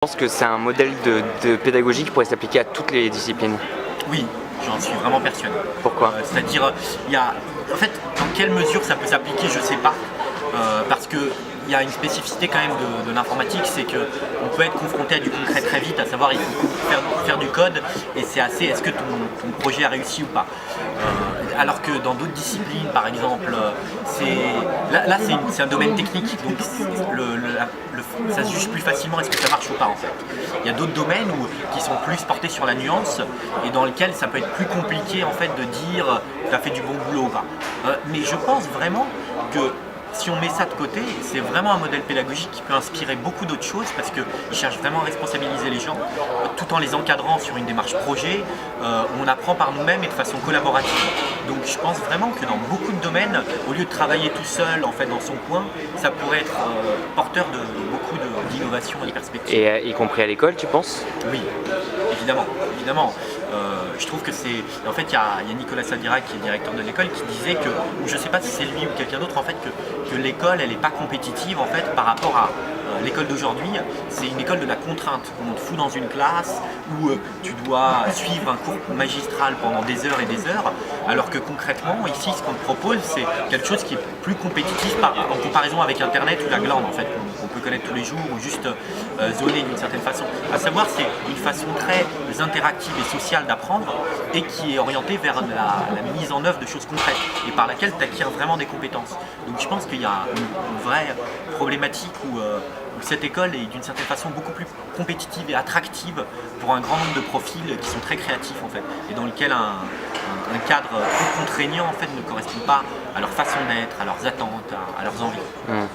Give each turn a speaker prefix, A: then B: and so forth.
A: Je pense que c'est un modèle de pédagogie qui pourrait s'appliquer à toutes les disciplines.
B: Oui, j'en suis vraiment persuadé.
A: Pourquoi?
B: C'est-à-dire, en fait, dans quelle mesure ça peut s'appliquer, je ne sais pas. Parce qu'il y a une spécificité quand même de l'informatique, c'est qu'on peut être confronté à du concret très vite, à savoir il faut faire du code et c'est assez, est-ce que ton projet a réussi ou pas. Alors que dans d'autres disciplines, par exemple, c'est un domaine technique, donc ça se juge plus facilement est-ce que ça marche ou pas en fait. Il y a d'autres domaines qui sont plus portés sur la nuance et dans lesquels ça peut être plus compliqué en fait de dire tu as fait du bon boulot ou pas. Mais je pense vraiment que si on met ça de côté, c'est vraiment un modèle pédagogique qui peut inspirer beaucoup d'autres choses parce qu'il cherche vraiment à responsabiliser les gens tout en les encadrant sur une démarche projet où on apprend par nous-mêmes et de façon collaborative. Donc je pense vraiment que dans beaucoup de domaines, au lieu de travailler tout seul en fait dans son coin, ça pourrait être porteur de beaucoup d'innovation et de perspectives.
A: Et y compris à l'école, tu penses?
B: Oui, évidemment. Je trouve que c'est... En fait, il y a Nicolas Sadirac, qui est le directeur de l'école, qui disait que, ou je ne sais pas si c'est lui ou quelqu'un d'autre, en fait, que l'école, elle n'est pas compétitive, en fait, par rapport à l'école d'aujourd'hui. C'est une école de la contrainte. On te fout dans une classe où tu dois suivre un cours magistral pendant des heures et des heures, alors que concrètement, ici, ce qu'on te propose, c'est quelque chose qui est plus compétitif en comparaison avec Internet ou la glande, en fait, qu'on peut connaître tous les jours, ou juste zoner d'une certaine façon. À savoir, c'est une façon très interactive et sociale d'apprendre et qui est orientée vers la mise en œuvre de choses concrètes et par laquelle tu acquiers vraiment des compétences. Donc je pense qu'il y a une vraie problématique où cette école est d'une certaine façon beaucoup plus compétitive et attractive pour un grand nombre de profils qui sont très créatifs en fait et dans lequel un cadre plus contraignant en fait ne correspond pas à leur façon d'être, à leurs attentes, à leurs envies.